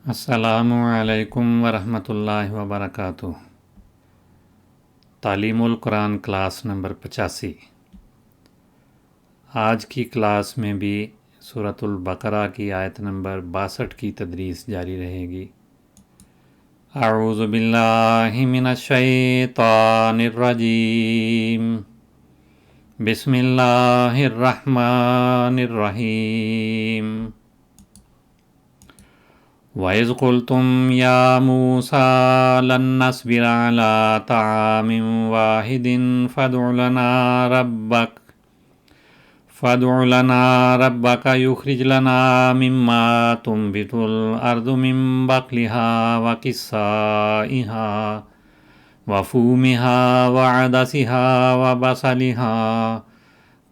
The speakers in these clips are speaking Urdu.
السلام علیکم ورحمۃ اللہ وبرکاتہ۔ تعلیم القرآن کلاس نمبر 85۔ آج کی کلاس میں بھی سورۃ البقرہ کی آیت نمبر 62 کی تدریس جاری رہے گی۔ اعوذ باللہ من الشیطان الرجیم، بسم اللہ الرحمن الرحیم۔ وَإِذْ قُلْتُمْ يَا مُوسَىٰ لَن نَّصْبِرَ عَلَىٰ طَعَامٍ وَاحِدٍ فَادْعُ لَنَا رَبَّكَ يُخْرِجْ لَنَا مِمَّا تُنبِتُ الْأَرْضُ مِن بَقْلِهَا وَقِثَّائِهَا وَفُومِهَا وَعَدَسِهَا وَبَصَلِهَا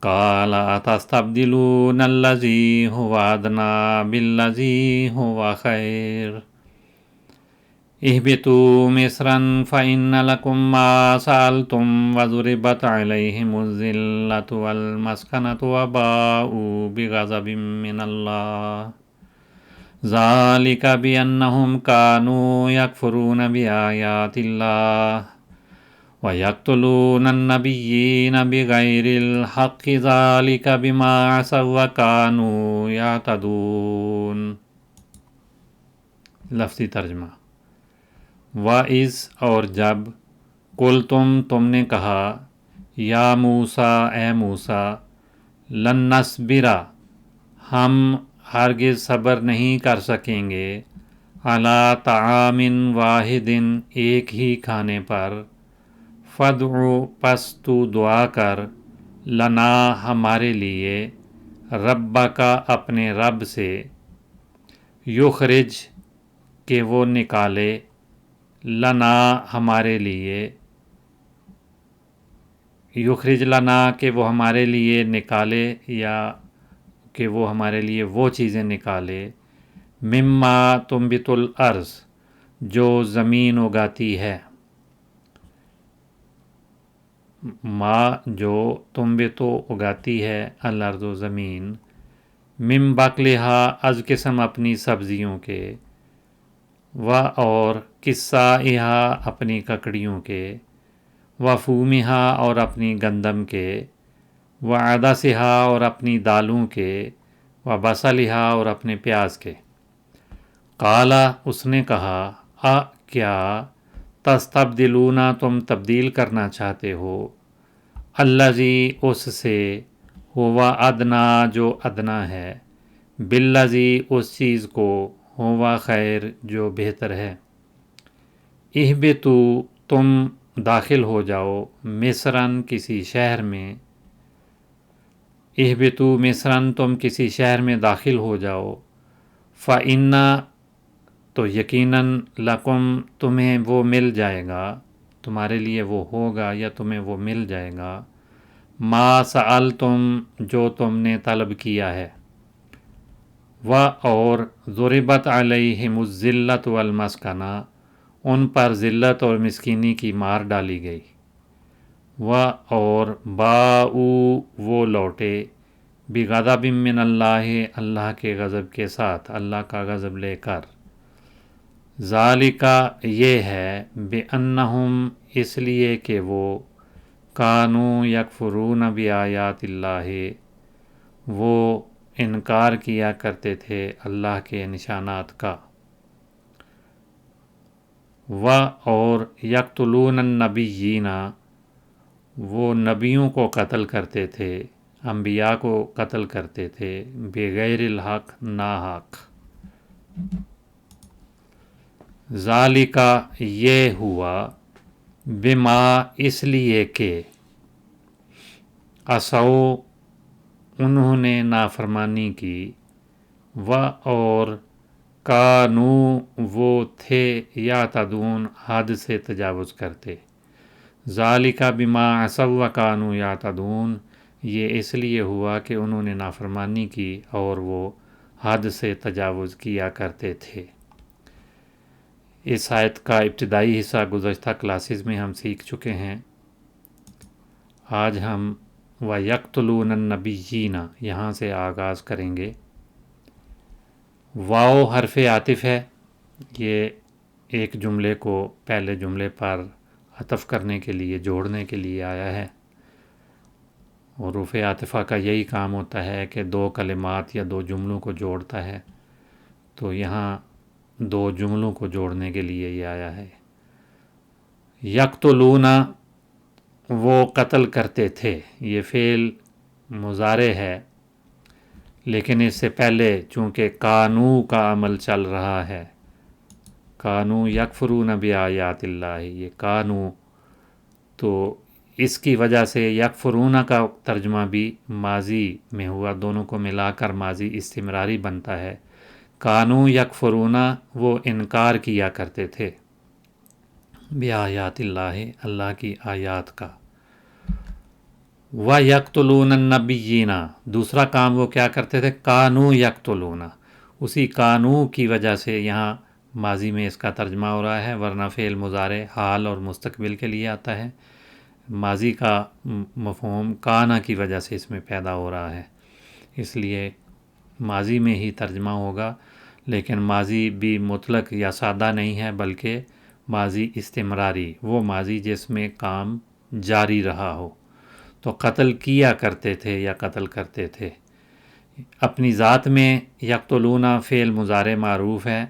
قال اتستبدلون الذي هو ادنى بالذي هو خير اهبطوا مصرا فإن لكم ما سألتم وضربت عليهم الذلة والمسكنة وباءوا بغضب من الله ذلك بأنهم كانوا يكفرون بآيات الله وَيَقْتُلُونَ النَّبِيِّينَ بِغَيْرِ الْحَقِّ ذَلِكَ بِمَا عَصَوا وَّكَانُوا يَعْتَدُونَ۔ لفظی ترجمہ۔ وَإِذْ اور جب، قُلْتُم تم نے کہا، یا موسیٰ اے موسیٰ، لن نصبر ہم ہرگز صبر نہیں کر سکیں گے، علی طعام واحد ایک ہی کھانے پر، فَادْعُ پس تو دعا کر، لنا ہمارے لیے، ربک اپنے رب سے، یخرج کہ وہ نکالے، لنا ہمارے لیے، یخرج لنا کہ وہ ہمارے لیے نکالے یا کہ وہ ہمارے لیے وہ چیزیں نکالے، مما تنبت الارض جو زمین اگاتی ہے، ما جو تنبتو اگاتی ہے، الارض و زمین، من بقلہا از قسم اپنی سبزیوں کے، و اور قصائہا اپنی ککڑیوں کے، و فومہا اور اپنی گندم کے، و عدسہا اور اپنی دالوں کے، و بصلہا اور اپنے پیاز کے۔ قالا اس نے کہا، کیا تستبدلون تم تبدیل کرنا چاہتے ہو، الذی اس سے، ہوا ادنا جو ادنا ہے، بالذی اس چیز کو، ہوا خیر جو بہتر ہے۔ اہبتو تم داخل ہو جاؤ، مصرن کسی شہر میں، اہبتو مصرن تم کسی شہر میں داخل ہو جاؤ، فَإِنَّ تو یقیناً لکم تمہیں وہ مل جائے گا، تمہارے لیے وہ ہوگا یا تمہیں وہ مل جائے گا، ما سألتم جو تم نے طلب کیا ہے، و اور ضربت علیہم الذلۃ والمسکنہ ان پر ذلت اور مسکینی کی مار ڈالی گئی، و اور باؤ وہ لوٹے، بغضب من اللہ اللہ کے غضب کے ساتھ، اللہ کا غضب لے کر، ذالک یہ ہے، بِأَنَّهُمْ اس لیے کہ وہ، کانوا یکفرون بآیات اللہ وہ انکار کیا کرتے تھے اللہ کے نشانات کا، و اور یقتلون النبیین وہ نبیوں کو قتل کرتے تھے، انبیاء کو قتل کرتے تھے، بغیر الحق ناحق، ذالک یہ ہوا، بما اس لیے کہ، عصوا انہوں نے نافرمانی کی، و اور کانوا وہ تھے، یعتدون حد سے تجاوز کرتے، ذالک بما عصوا وکانوا یعتدون یہ اس لیے ہوا کہ انہوں نے نافرمانی کی اور وہ حد سے تجاوز کیا کرتے تھے۔ اس آیت کا ابتدائی حصہ گزشتہ کلاسز میں ہم سیکھ چکے ہیں۔ آج ہم وَيَقْتُلُونَ النَّبِيِّينَ یہاں سے آغاز کریں گے۔ واو حرف عاطف ہے، یہ ایک جملے کو پہلے جملے پر عطف کرنے کے لیے، جوڑنے کے لیے آیا ہے، اور حروف عاطفہ کا یہی کام ہوتا ہے کہ دو کلمات یا دو جملوں کو جوڑتا ہے، تو یہاں دو جملوں کو جوڑنے کے لیے یہ آیا ہے۔ یقتلون، وہ قتل کرتے تھے، یہ فعل مضارع ہے، لیکن اس سے پہلے چونکہ کانو کا عمل چل رہا ہے، کانو یکفرون بآیات اللہ، یہ کانو، تو اس کی وجہ سے یکفرون کا ترجمہ بھی ماضی میں ہوا، دونوں کو ملا کر ماضی استمراری بنتا ہے۔ کانو یکفرون، وہ انکار کیا کرتے تھے، بآیات اللہ، اللہ کی آیات کا۔ وَيَقْتُلُونَ النَّبِيِّينَ، دوسرا کام وہ کیا کرتے تھے، کانو یقتلون، اسی کانو کی وجہ سے یہاں ماضی میں اس کا ترجمہ ہو رہا ہے، ورنہ فعل مضارع حال اور مستقبل کے لیے آتا ہے۔ ماضی کا مفہوم کانا کی وجہ سے اس میں پیدا ہو رہا ہے، اس لیے ماضی میں ہی ترجمہ ہوگا، لیکن ماضی بھی مطلق یا سادہ نہیں ہے، بلکہ ماضی استمراری، وہ ماضی جس میں کام جاری رہا ہو۔ تو قتل کیا کرتے تھے یا قتل کرتے تھے، اپنی ذات میں یقتلون فعل مضارع معروف ہے،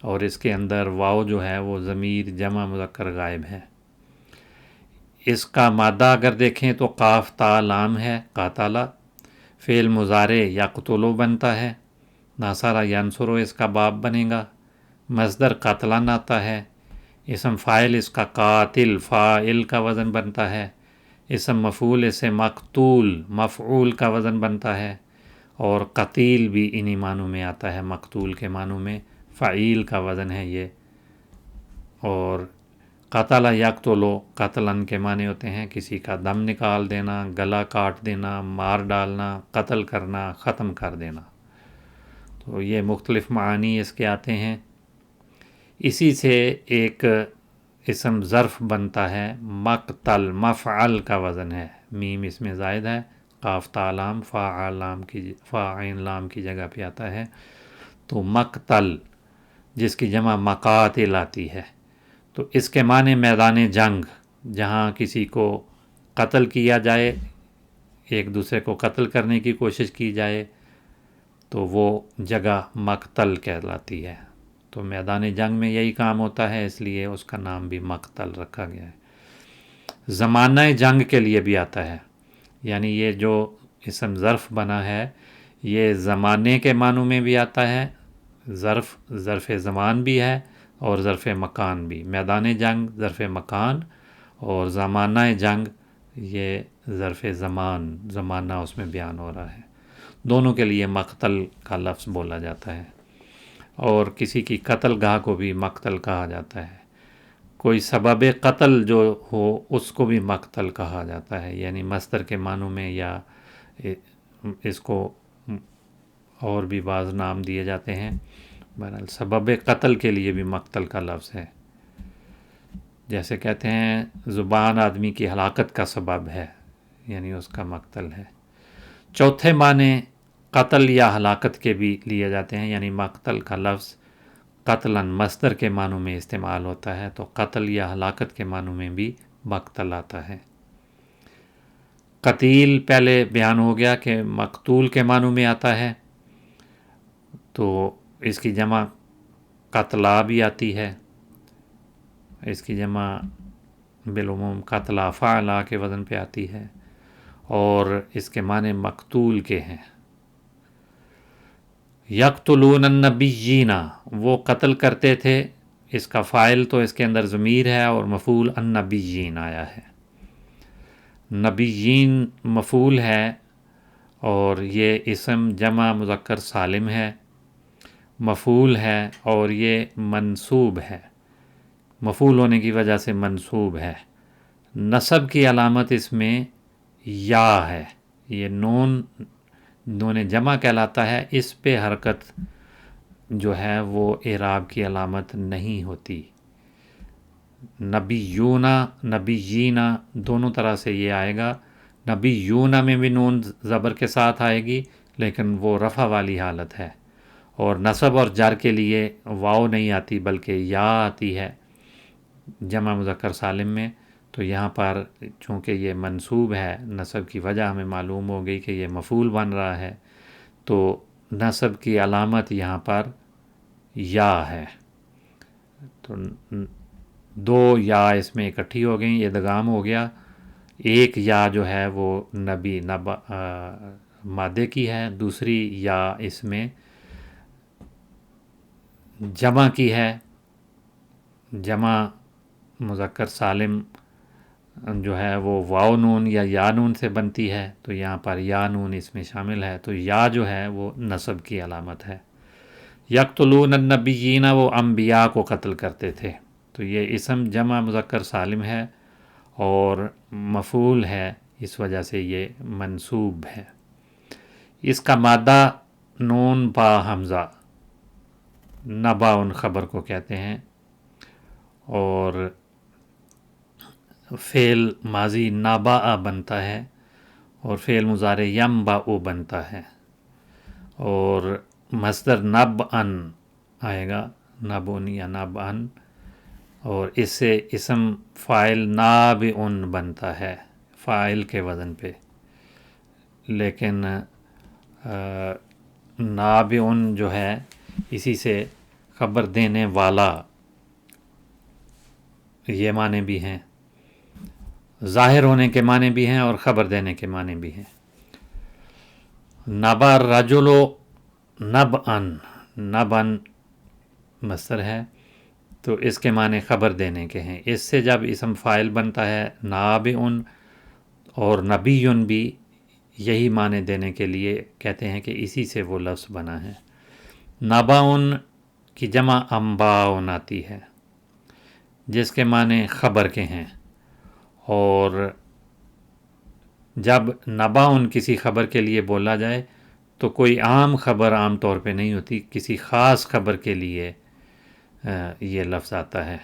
اور اس کے اندر واو جو ہے وہ ضمیر جمع مذکر غائب ہے۔ اس کا مادہ اگر دیکھیں تو قاف تا لام ہے، قاتل، فعل مضارع یقتلو بنتا ہے، ناصر ینصرو اس کا باب بنے گا، مصدر قتلن آتا ہے، اسم فاعل اس کا قاتل فاعل کا وزن بنتا ہے، اسم مفعول اس سے مقتول مفعول کا وزن بنتا ہے، اور قتیل بھی انہی معنوں میں آتا ہے، مقتول کے معنوں میں فعیل کا وزن ہے یہ۔ اور قتل یقتلو، قتلن کے معنی ہوتے ہیں کسی کا دم نکال دینا، گلا کاٹ دینا، مار ڈالنا، قتل کرنا، ختم کر دینا، تو یہ مختلف معانی اس کے آتے ہیں۔ اسی سے ایک اسم ظرف بنتا ہے مقتل، مفعل کا وزن ہے، میم اس میں زائد ہے، قاف تا لام فاعل لام کی جگہ پہ آتا ہے، تو مقتل جس کی جمع مقاتل آتی ہے، تو اس کے معنی میدان جنگ، جہاں کسی کو قتل کیا جائے، ایک دوسرے کو قتل کرنے کی کوشش کی جائے، تو وہ جگہ مقتل کہلاتی ہے۔ تو میدان جنگ میں یہی کام ہوتا ہے، اس لیے اس کا نام بھی مقتل رکھا گیا ہے۔ زمانہ جنگ کے لیے بھی آتا ہے، یعنی یہ جو اسم ظرف بنا ہے یہ زمانے کے معنوں میں بھی آتا ہے، ظرف زمان بھی ہے اور ظرف مکان بھی، میدان جنگ ظرف مکان، اور زمانہ جنگ یہ ظرف زمان، زمانہ اس میں بیان ہو رہا ہے، دونوں کے لیے مقتل کا لفظ بولا جاتا ہے، اور کسی کی قتل گاہ کو بھی مقتل کہا جاتا ہے، کوئی سبب قتل جو ہو اس کو بھی مقتل کہا جاتا ہے، یعنی مصدر کے معنوں میں، یا اس کو اور بھی بعض نام دیے جاتے ہیں، بہرحال سبب قتل کے لیے بھی مقتل کا لفظ ہے، جیسے کہتے ہیں زبان آدمی کی ہلاکت کا سبب ہے، یعنی اس کا مقتل ہے۔ چوتھے معنی قتل یا ہلاکت کے بھی لیے جاتے ہیں، یعنی مقتل کا لفظ قتلاً مصدر کے معنوں میں استعمال ہوتا ہے، تو قتل یا ہلاکت کے معنوں میں بھی مقتل آتا ہے۔ قتیل پہلے بیان ہو گیا کہ مقتول کے معنوں میں آتا ہے، تو اس کی جمع قتلا بھی آتی ہے، اس کی جمع بالعموم قتلا فعلا کے وزن پہ آتی ہے، اور اس کے معنی مقتول کے ہیں۔ یقتلون النبیین، وہ قتل کرتے تھے، اس کا فاعل تو اس کے اندر ضمیر ہے، اور مفعول النبیین آیا ہے، نبیین مفعول ہے، اور یہ اسم جمع مذکر سالم ہے، مفعول ہے، اور یہ منصوب ہے، مفعول ہونے کی وجہ سے منصوب ہے۔ نصب کی علامت اس میں یا ہے، یہ نون جمع کہلاتا ہے، اس پہ حرکت جو ہے وہ اعراب کی علامت نہیں ہوتی۔ نبیون نبیین دونوں طرح سے یہ آئے گا، نبیون میں بھی نون زبر کے ساتھ آئے گی، لیکن وہ رفع والی حالت ہے، اور نصب اور جر کے لیے واو نہیں آتی بلکہ یا آتی ہے جمع مذکر سالم میں. تو یہاں پر چونکہ یہ منصوب ہے، نصب کی وجہ ہمیں معلوم ہو گئی کہ یہ مفعول بن رہا ہے، تو نصب کی علامت یہاں پر یا ہے. تو دو یا اس میں اکٹھی ہو گئیں، ادغام ہو گیا. ایک یا جو ہے وہ نبی مادے کی ہے، دوسری یا اس میں جمع کی ہے. جمع مذکر سالم جو ہے وہ واو نون یا نون سے بنتی ہے، تو یہاں پر یا نون اس میں شامل ہے، تو یا جو ہے وہ نصب کی علامت ہے. یقتلون النبیین، وہ انبیاء کو قتل کرتے تھے. تو یہ اسم جمع مذکر سالم ہے اور مفعول ہے، اس وجہ سے یہ منصوب ہے. اس کا مادہ نون با حمزہ، نبا ان خبر کو کہتے ہیں، اور فعل ماضی نابا بنتا ہے اور فعل مضارع یم او بنتا ہے، اور مصدر نب ان آئے گا، نب ان یا نب ان، اور اس سے اسم فاعل ناب ان بنتا ہے فاعل کے وزن پہ. لیکن ناب ان جو ہے اسی سے خبر دینے والا، یہ معنی بھی ہیں، ظاہر ہونے کے معنی بھی ہیں اور خبر دینے کے معنی بھی ہیں. نبا الرجل نبأ مصدر ہے، تو اس کے معنی خبر دینے کے ہیں. اس سے جب اسم فاعل بنتا ہے نابع اور نبی بھی یہی معنی دینے کے لیے کہتے ہیں کہ اسی سے وہ لفظ بنا ہے. نبأ کی جمع انباء آتی ہے جس کے معنی خبر کے ہیں، اور جب نبأ کسی خبر کے لیے بولا جائے تو کوئی عام خبر عام طور پہ نہیں ہوتی، کسی خاص خبر کے لیے یہ لفظ آتا ہے.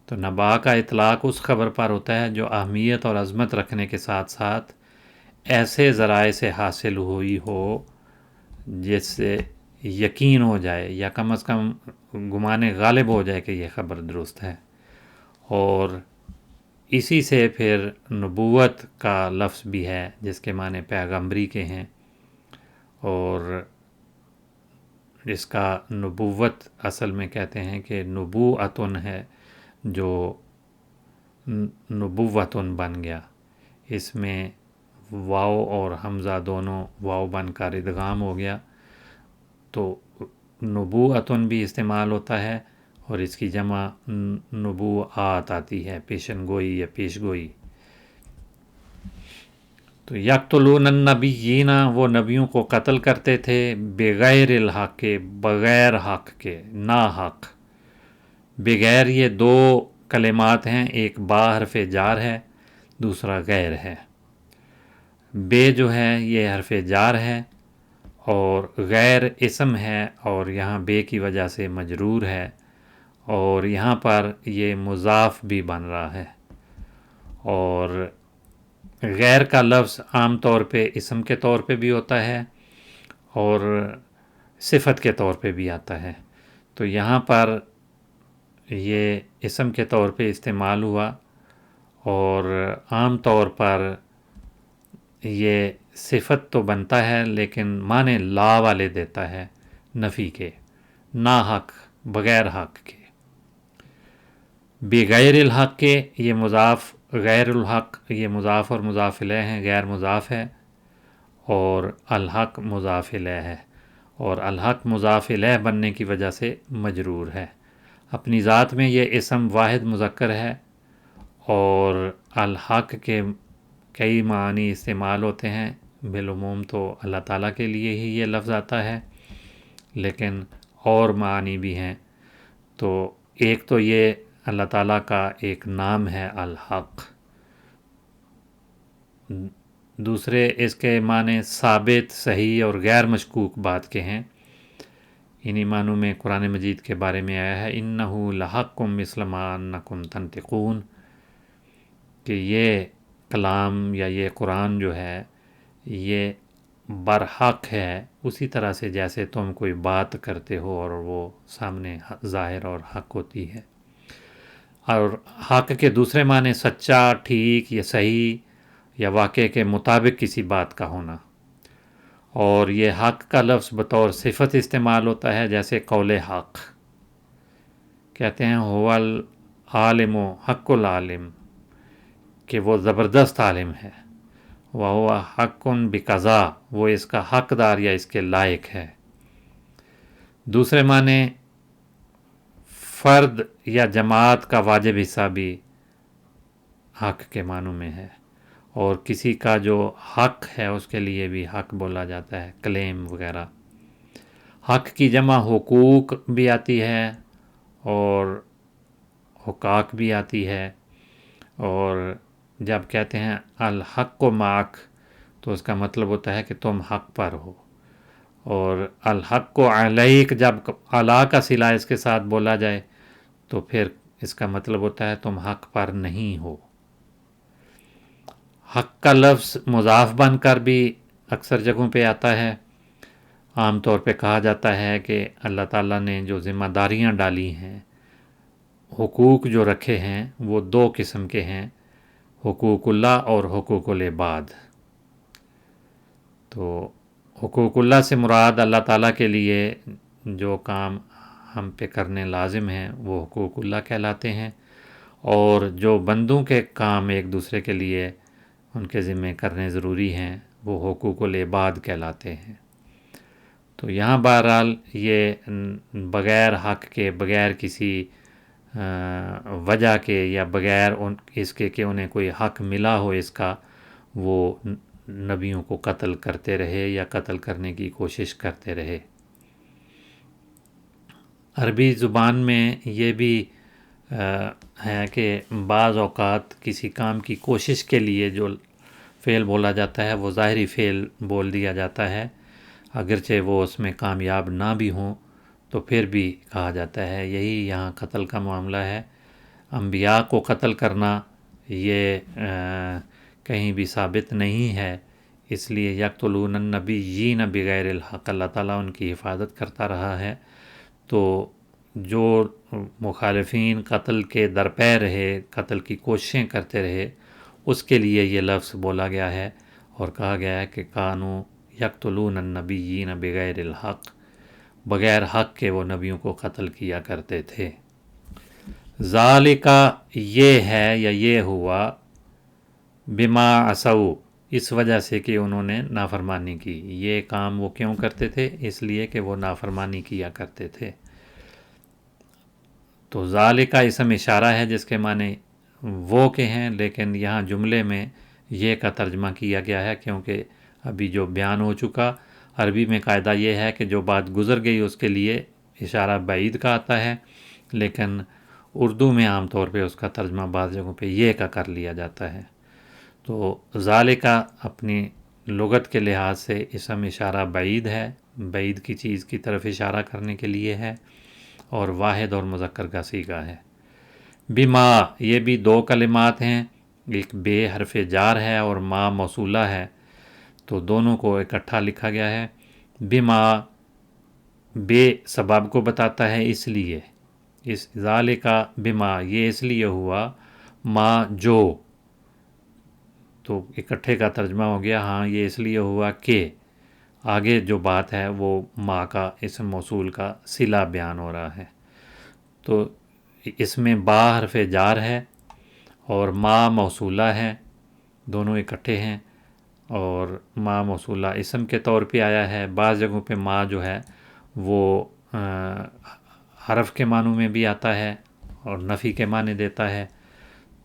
تو نبأ کا اطلاق اس خبر پر ہوتا ہے جو اہمیت اور عظمت رکھنے کے ساتھ ساتھ ایسے ذرائع سے حاصل ہوئی ہو جس سے یقین ہو جائے یا کم از کم گمان غالب ہو جائے کہ یہ خبر درست ہے. اور اسی سے پھر نبوت کا لفظ بھی ہے جس کے معنی پیغمبری کے ہیں، اور اس کا نبوت اصل میں کہتے ہیں کہ نبوءتن ہے جو نبوتن بن گیا. اس میں واو اور حمزہ دونوں واو بن کر ادغام ہو گیا، تو نبوءتن بھی استعمال ہوتا ہے اور اس کی جمع نبوءات آتی ہے، پیشن گوئی یا پیش گوئی. تو یقتلون النبیین، وہ نبیوں کو قتل کرتے تھے، بغیر الحق کے، بغیر حق کے، نا حق. بغیر یہ دو کلمات ہیں، ایک با حرف جار ہے، دوسرا غیر ہے. بے جو ہے یہ حرف جار ہے اور غیر اسم ہے، اور یہاں بے کی وجہ سے مجرور ہے، اور یہاں پر یہ مضاف بھی بن رہا ہے. اور غیر کا لفظ عام طور پہ اسم کے طور پہ بھی ہوتا ہے اور صفت کے طور پہ بھی آتا ہے. تو یہاں پر یہ اسم کے طور پہ استعمال ہوا، اور عام طور پر یہ صفت تو بنتا ہے لیکن معنی لا والے دیتا ہے، نفی کے، نا حق، بغیر حق کے. بغیر الحق کے، یہ مضاف، غیر الحق یہ مضاف اور مضاف الیہ ہیں، غیر مضاف ہے، اور الحق مضاف الیہ ہے، اور الحق مضاف الیہ بننے کی وجہ سے مجرور ہے. اپنی ذات میں یہ اسم واحد مذکر ہے، اور الحق کے کئی معنی استعمال ہوتے ہیں. بالعموم تو اللہ تعالیٰ کے لیے ہی یہ لفظ آتا ہے، لیکن اور معنی بھی ہیں. تو ایک تو یہ اللہ تعالیٰ کا ایک نام ہے الحق، دوسرے اس کے معنی ثابت، صحیح اور غیر مشکوک بات کے ہیں. انہی معنوں میں قرآن مجید کے بارے میں آیا ہے اِنَّهُ لَحَقٌّ مِثْلَ مَا أَنَّكُمْ تَنطِقُونَ، کہ یہ کلام یا یہ قرآن جو ہے یہ برحق ہے اسی طرح سے جیسے تم کوئی بات کرتے ہو اور وہ سامنے ظاہر اور حق ہوتی ہے. اور حق کے دوسرے معنی سچا، ٹھیک یا صحیح یا واقعے کے مطابق کسی بات کا ہونا. اور یہ حق کا لفظ بطور صفت استعمال ہوتا ہے، جیسے قول حق کہتے ہیں هو العالم حق العالم، کہ وہ زبردست عالم ہے. وَهُوَ حَقٌ بِقَضَاء، وہ اس کا حقدار یا اس کے لائق ہے. دوسرے معنی فرد یا جماعت کا واجب حصہ بھی حق کے معنوں میں ہے، اور کسی کا جو حق ہے اس کے لیے بھی حق بولا جاتا ہے، کلیم وغیرہ. حق کی جمع حقوق بھی آتی ہے اور حقاق بھی آتی ہے. اور جب کہتے ہیں الحق و معک تو اس کا مطلب ہوتا ہے کہ تم حق پر ہو. اور الحق و علیک جب علا کا صلہ اس کے ساتھ بولا جائے تو پھر اس کا مطلب ہوتا ہے تم حق پر نہیں ہو. حق کا لفظ مضاف بن کر بھی اکثر جگہوں پہ آتا ہے. عام طور پہ کہا جاتا ہے کہ اللہ تعالیٰ نے جو ذمہ داریاں ڈالی ہیں، حقوق جو رکھے ہیں، وہ دو قسم کے ہیں، حقوق اللہ اور حقوق العباد. تو حقوق اللہ سے مراد اللہ تعالیٰ کے لیے جو کام ہم پہ کرنے لازم ہیں وہ حقوق اللہ کہلاتے ہیں، اور جو بندوں کے کام ایک دوسرے کے لیے ان کے ذمہ کرنے ضروری ہیں وہ حقوق العباد کہلاتے ہیں. تو یہاں بہرحال یہ بغیر حق کے، بغیر کسی وجہ کے یا بغیر اس کے کہ انہیں کوئی حق ملا ہو اس کا، وہ نبیوں کو قتل کرتے رہے یا قتل کرنے کی کوشش کرتے رہے. عربی زبان میں یہ بھی ہے کہ بعض اوقات کسی کام کی کوشش کے لیے جو فعل بولا جاتا ہے وہ ظاہری فعل بول دیا جاتا ہے، اگرچہ وہ اس میں کامیاب نہ بھی ہوں تو پھر بھی کہا جاتا ہے. یہی یہاں قتل کا معاملہ ہے. انبیاء کو قتل کرنا یہ کہیں بھی ثابت نہیں ہے، اس لیے یقتلون النبیین بغیر الحق، اللہ تعالیٰ ان کی حفاظت کرتا رہا ہے. تو جو مخالفین قتل کے درپے رہے، قتل کی کوششیں کرتے رہے، اس کے لیے یہ لفظ بولا گیا ہے اور کہا گیا ہے کہ کانوا یقتلون النبیین بغیر الحق، بغیر حق کے وہ نبیوں کو قتل کیا کرتے تھے. ذالکا یہ ہے یا یہ ہوا، بما عصوا اس وجہ سے کہ انہوں نے نافرمانی کی. یہ کام وہ کیوں کرتے تھے؟ اس لیے کہ وہ نافرمانی کیا کرتے تھے. تو ذالکا اسم اشارہ ہے جس کے معنی وہ کے ہیں، لیکن یہاں جملے میں یہ کا ترجمہ کیا گیا ہے کیونکہ ابھی جو بیان ہو چکا، عربی میں قاعدہ یہ ہے کہ جو بات گزر گئی اس کے لیے اشارہ بعید کا آتا ہے، لیکن اردو میں عام طور پہ اس کا ترجمہ بعض جگہوں پہ یہ کا کر لیا جاتا ہے. تو ذالکا اپنی لغت کے لحاظ سے اسم اشارہ بعید ہے، بعید کی چیز کی طرف اشارہ کرنے کے لیے ہے، اور واحد اور مذکر کا صیغہ ہے. بما یہ بھی دو کلمات ہیں، ایک بے حرف جار ہے اور ما موصولہ ہے، تو دونوں کو اکٹھا لکھا گیا ہے. بما بے سبب کو بتاتا ہے، اس لیے اس ذالکا بما یہ اس لیے ہوا، ما جو، تو اکٹھے کا ترجمہ ہو گیا ہاں یہ اس لیے ہوا کہ آگے جو بات ہے وہ ما کا اسم موصول کا صلہ بیان ہو رہا ہے. تو اس میں با حرف جار ہے اور ما موصولہ ہے، دونوں اکٹھے ہیں، اور ما موصولہ اسم کے طور پہ آیا ہے. بعض جگہوں پہ ما جو ہے وہ حرف کے معنوں میں بھی آتا ہے اور نفی کے معنی دیتا ہے،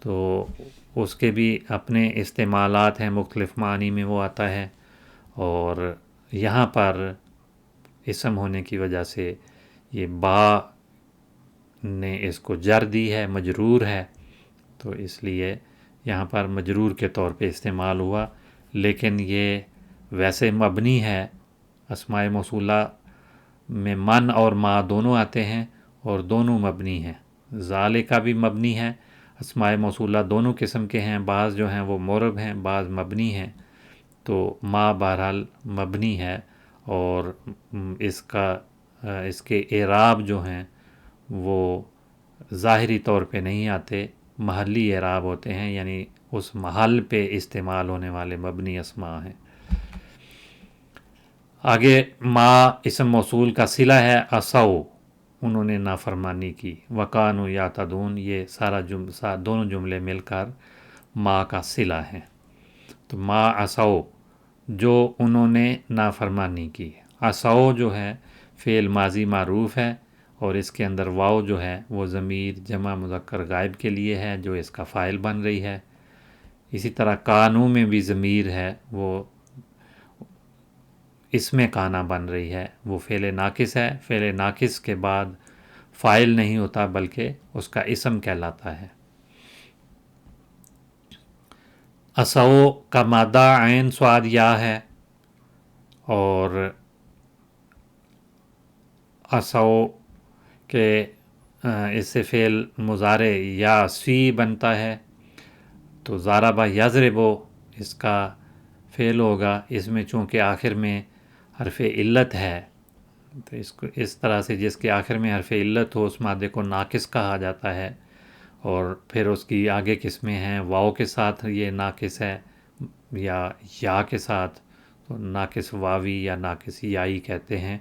تو اس کے بھی اپنے استعمالات ہیں، مختلف معنی میں وہ آتا ہے. اور یہاں پر اسم ہونے کی وجہ سے یہ با نے اس کو جر دی ہے، مجرور ہے، تو اس لیے یہاں پر مجرور کے طور پہ استعمال ہوا. لیکن یہ ویسے مبنی ہے، اسماء موصولہ میں من اور ما دونوں آتے ہیں اور دونوں مبنی ہیں. ذالکا بھی مبنی ہے، اسماء موصولہ دونوں قسم کے ہیں، بعض جو ہیں وہ معرب ہیں، بعض مبنی ہیں. تو ما بہرحال مبنی ہے، اور اس کے اعراب جو ہیں وہ ظاہری طور پہ نہیں آتے، محلی اعراب ہوتے ہیں، یعنی اس محل پہ استعمال ہونے والے مبنی اسماء ہیں۔ آگے ما اسم موصول کا صلہ ہے، عصوا انہوں نے نافرمانی کی، وکانوا یعتدون یہ دونوں جملے مل کر ما کا صلہ ہیں۔ تو ما عصوا جو انہوں نے نافرمانی کی، عصوا جو ہے فعل ماضی معروف ہے، اور اس کے اندر واو جو ہے وہ ضمیر جمع مذکر غائب کے لیے ہے جو اس کا فاعل بن رہی ہے۔ اسی طرح کانو میں بھی ضمیر ہے، وہ اس میں کانا بن رہی ہے، وہ فعل ناقص ہے، فعل ناقص کے بعد فاعل نہیں ہوتا بلکہ اس کا اسم کہلاتا ہے۔ عصوا کا مادہ عین صاد یا ہے، اور عصوا کے اس سے فعل مضارع یا سی بنتا ہے، تو ضرب یضرب اس کا فعل ہوگا، اس میں چونکہ آخر میں حرف علت ہے، تو اس طرح سے جس کے آخر میں حرف علت ہو اس مادے کو ناقص کہا جاتا ہے، اور پھر اس کی آگے قسمیں ہیں واو کے ساتھ یہ ناقص ہے، یا کے ساتھ تو ناقص واوی یا ناقص یائی کہتے ہیں۔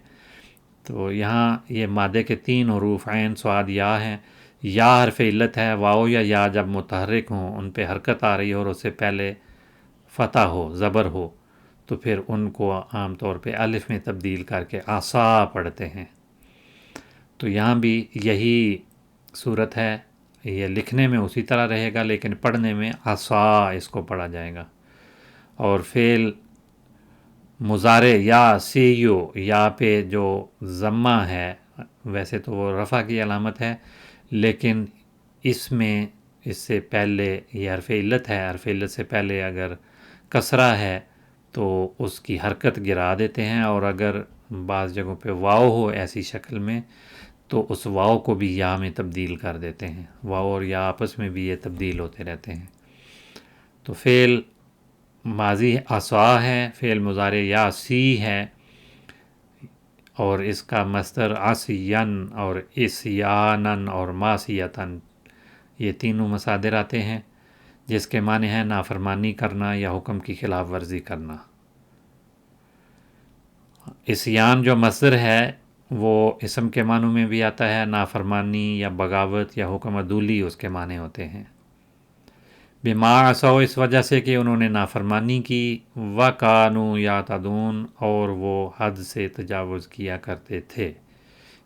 تو یہاں یہ مادے کے 3 حروف عین صاد یا ہیں، یا حرف علت ہے، واو یا جب متحرک ہوں ان پہ حرکت آ رہی ہو اور اس سے پہلے فتح ہو، زبر ہو، تو پھر ان کو عام طور پہ الف میں تبدیل کر کے عصا پڑھتے ہیں۔ تو یہاں بھی یہی صورت ہے، یہ لکھنے میں اسی طرح رہے گا لیکن پڑھنے میں عصا اس کو پڑھا جائے گا۔ اور فعل مضارع یا سیو یا پہ جو ضمہ ہے، ویسے تو وہ رفع کی علامت ہے، لیکن اس میں اس سے پہلے یہ حرف علت ہے، حرف علت سے پہلے اگر کسرہ ہے تو اس کی حرکت گرا دیتے ہیں، اور اگر بعض جگہوں پہ واو ہو ایسی شکل میں تو اس واو کو بھی یا میں تبدیل کر دیتے ہیں، واو اور یا آپس میں بھی یہ تبدیل ہوتے رہتے ہیں۔ تو فعل ماضی عصا ہے، فعل مضارع یا سی ہے، اور اس کا مصدر عصین اور عصیانن اور معصیتن یہ تینوں مصادر آتے ہیں، جس کے معنی ہے نافرمانی کرنا یا حکم کی خلاف ورزی کرنا۔ عصیان جو مصدر ہے وہ اسم کے معنوں میں بھی آتا ہے، نافرمانی یا بغاوت یا حکم عدولی اس کے معنی ہوتے ہیں۔ بما عصوا اس وجہ سے کہ انہوں نے نافرمانی کی، وَكَانُوا يَعْتَدُونَ اور وہ حد سے تجاوز کیا کرتے تھے۔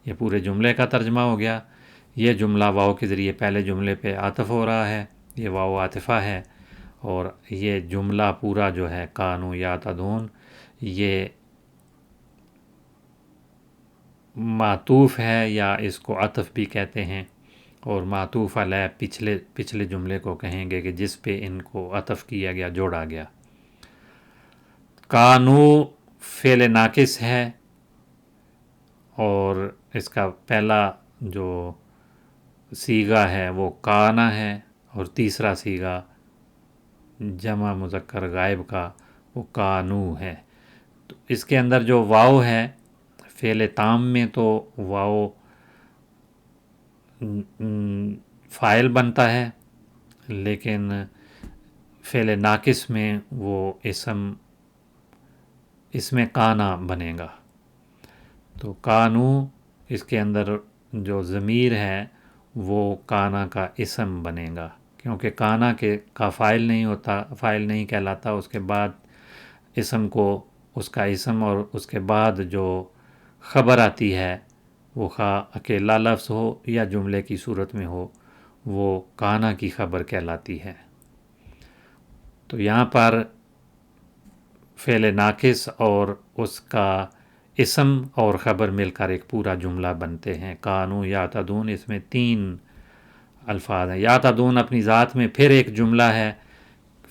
یہ پورے جملے کا ترجمہ ہو گیا۔ یہ جملہ واو کے ذریعے پہلے جملے پہ عطف ہو رہا ہے، یہ واو عاطفہ ہے، اور یہ جملہ پورا جو ہے کانوا یعتدون یہ معطوف ہے، یا اس کو عطف بھی کہتے ہیں، اور معطوف علیہ پچھلے جملے کو کہیں گے کہ جس پہ ان کو عطف کیا گیا، جوڑا گیا۔ کانو فعل ناقص ہے، اور اس کا پہلا جو صیغہ ہے وہ کانا ہے، اور تیسرا صیغہ جمع مذکر غائب کا وہ کانو ہے۔ تو اس کے اندر جو واو ہے فعل تام میں تو واو فاعل بنتا ہے، لیکن فعل ناقص میں وہ اس میں کانا بنے گا۔ تو کانو اس کے اندر جو ضمیر ہے وہ کانا کا اسم بنے گا، کیونکہ کانا کا فاعل نہیں ہوتا، فاعل نہیں کہلاتا، اس کے بعد اسم کو اس کا اسم اور اس کے بعد جو خبر آتی ہے وہ خواہ اکیلا لفظ ہو یا جملے کی صورت میں ہو، وہ کانا کی خبر کہلاتی ہے۔ تو یہاں پر فعل ناقص اور اس کا اسم اور خبر مل کر ایک پورا جملہ بنتے ہیں، کانوا یعتدون۔ اس میں 3 الفاظ ہیں۔ یعتدون اپنی ذات میں پھر ایک جملہ ہے،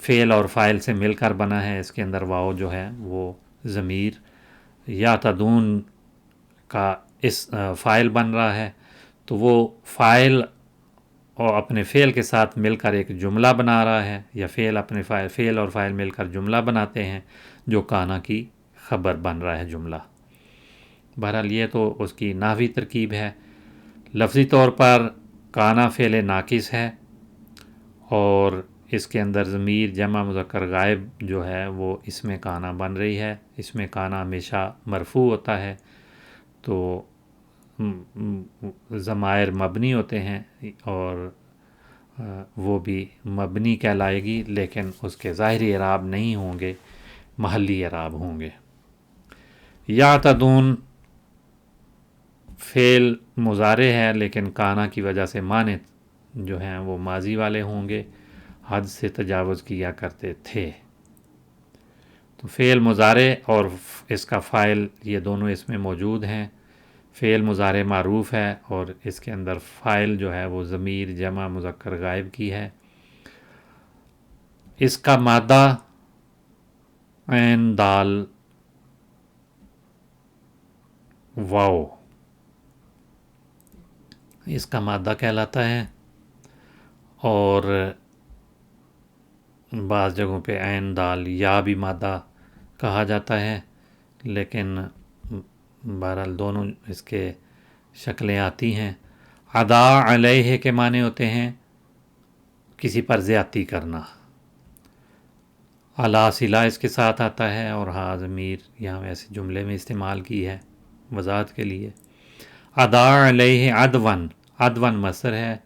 فعل اور فاعل سے مل کر بنا ہے، اس کے اندر واو جو ہے وہ ضمیر یعتدون کا فاعل بن رہا ہے، تو وہ فاعل اور اپنے فعل کے ساتھ مل کر ایک جملہ بنا رہا ہے، یا فعل اور فاعل مل کر جملہ بناتے ہیں جو کانا کی خبر بن رہا ہے جملہ۔ بہرحال یہ تو اس کی نحوی ترکیب ہے۔ لفظی طور پر کانا فعل ناقص ہے، اور اس کے اندر ضمیر جمع مذکر غائب جو ہے وہ اس میں کانا بن رہی ہے۔ اس میں کانا ہمیشہ مرفوع ہوتا ہے، تو ضمائر مبنی ہوتے ہیں، اور وہ بھی مبنی کہلائے گی، لیکن اس کے ظاہری اعراب نہیں ہوں گے، محلی اعراب ہوں گے۔ یعتدون فعل مضارع ہے، لیکن کانا کی وجہ سے معنی جو ہیں وہ ماضی والے ہوں گے، حد سے تجاوز کیا کرتے تھے۔ تو فعل مضارع اور اس کا فاعل یہ دونوں اس میں موجود ہیں۔ فعل مضارع معروف ہے، اور اس کے اندر فاعل جو ہے وہ ضمیر جمع مذکر غائب کی ہے۔ اس کا مادہ عین دال واو، اس کا مادہ کہلاتا ہے، اور بعض جگہوں پہ عین دال یا بھی مادہ کہا جاتا ہے، لیکن بہرحال دونوں اس کے شکلیں آتی ہیں۔ ادا علیہ کے معنی ہوتے ہیں کسی پر زیادتی کرنا۔ علا صلہ اس کے ساتھ آتا ہے، اور ہا ضمیر یہاں ویسے جملے میں استعمال کی ہے وضاحت کے لیے۔ ادا علیہ عدون، عدون مصدر ہے،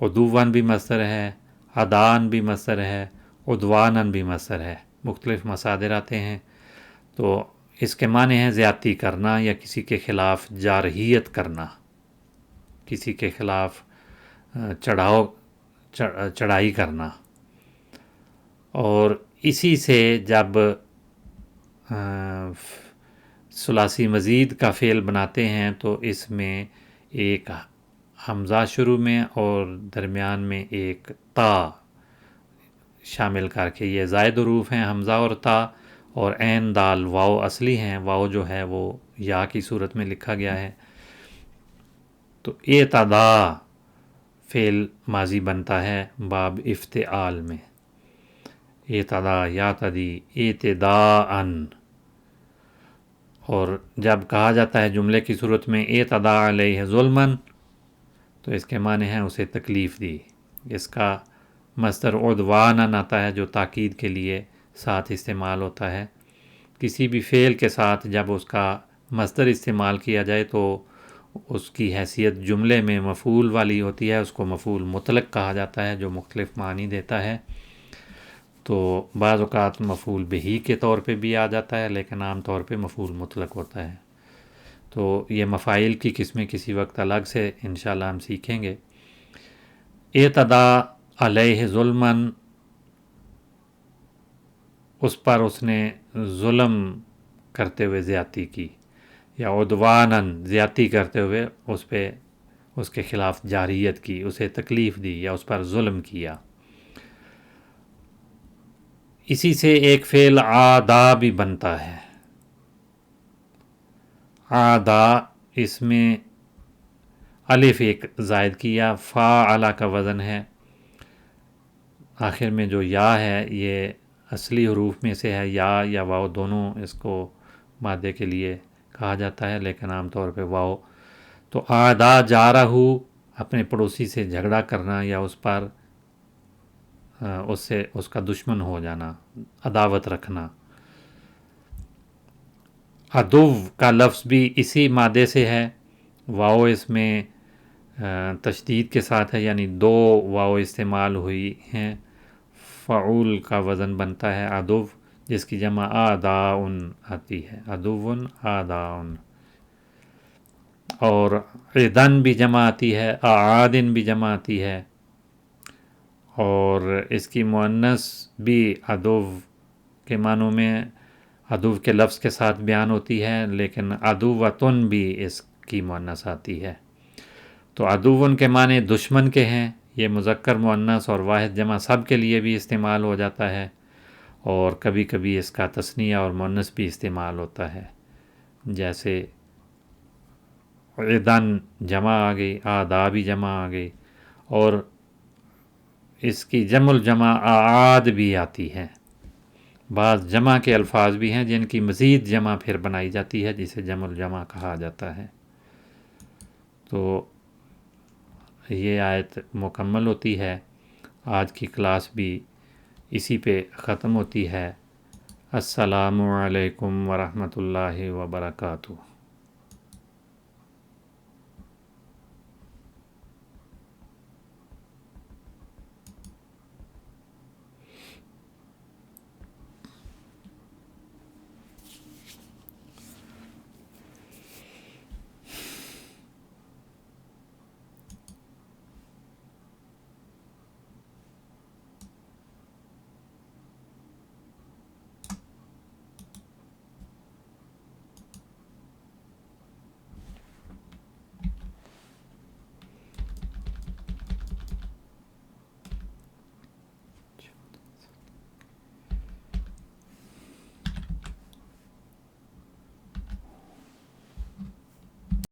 عدوون بھی مصدر ہے، ادان بھی مصدر ہے، عدوانن بھی مصدر ہے، مختلف مصادر آتے ہیں۔ تو اس کے معنی ہیں زیادتی کرنا، یا کسی کے خلاف جارحیت کرنا، کسی کے خلاف چڑھائی کرنا۔ اور اسی سے جب ثلاثی مزید کا فعل بناتے ہیں تو اس میں ایک حمزہ شروع میں اور درمیان میں ایک تا شامل کر کے، یہ زائد حروف ہیں حمزہ اور تا، اور عین دال واو اصلی ہیں، واو جو ہے وہ یا کی صورت میں لکھا گیا ہے۔ تو اعتدا فعل ماضی بنتا ہے باب افتعال میں، اعتدا یعتدی اعتداءً۔ اور جب کہا جاتا ہے جملے کی صورت میں اعتدا علیہ ظلمًا، تو اس کے معنی ہیں اسے تکلیف دی۔ اس کا مصدر عدواناً آتا ہے، جو تاکید کے لیے ساتھ استعمال ہوتا ہے۔ کسی بھی فعل کے ساتھ جب اس کا مصدر استعمال کیا جائے تو اس کی حیثیت جملے میں مفعول والی ہوتی ہے، اس کو مفعول مطلق کہا جاتا ہے، جو مختلف معنی دیتا ہے۔ تو بعض اوقات مفعول بہی کے طور پہ بھی آ جاتا ہے، لیکن عام طور پہ مفعول مطلق ہوتا ہے۔ تو یہ مفاعل کی قسمیں کسی وقت الگ سے انشاءاللہ ہم سیکھیں گے۔ اعتدا علیہ ظلمًا، اس پر اس نے ظلم کرتے ہوئے زیادتی کی، یا عدواناً زیادتی کرتے ہوئے اس پہ اس کے خلاف جارحیت کی، اسے تکلیف دی یا اس پر ظلم کیا۔ اسی سے ایک فعل عادا بھی بنتا ہے۔ عادا، اس میں الف ایک زائد کیا، فاعل کا وزن ہے، آخر میں جو یا ہے یہ اصلی حروف میں سے ہے، یا واو دونوں اس کو مادے کے لیے کہا جاتا ہے، لیکن عام طور پہ واو۔ تو عادا جارہ، اپنے پڑوسی سے جھگڑا کرنا یا اس پر اس کا دشمن ہو جانا، عداوت رکھنا۔ عدو کا لفظ بھی اسی مادے سے ہے، واو اس میں تشدید کے ساتھ ہے، یعنی دو واو استعمال ہوئی ہیں، فعول کا وزن بنتا ہے عدو، جس کی جمع آداؤن آتی ہے، عدوٌ آداؤن۔ اور عدن بھی جمع آتی ہے، اعادن بھی جمع آتی ہے، اور اس کی مؤنث بھی عدو کے معنوں میں عدو کے لفظ کے ساتھ بیان ہوتی ہے، لیکن عدوۃن بھی اس کی مؤنث آتی ہے۔ تو عدوٌ کے معنی دشمن کے ہیں، یہ مذکر مؤنث اور واحد جمع سب کے لیے بھی استعمال ہو جاتا ہے، اور کبھی کبھی اس کا تثنیہ اور مؤنث بھی استعمال ہوتا ہے، جیسے عدن جمع آ گئی، آدا بھی جمع آ گئی۔ اور اس کی جمع الجمع اعاد بھی آتی ہے، بعض جمع کے الفاظ بھی ہیں جن کی مزید جمع پھر بنائی جاتی ہے جسے جمع الجمع کہا جاتا ہے۔ تو یہ آیت مکمل ہوتی ہے، آج کی کلاس بھی اسی پہ ختم ہوتی ہے۔ السلام علیکم ورحمۃ اللہ وبرکاتہ۔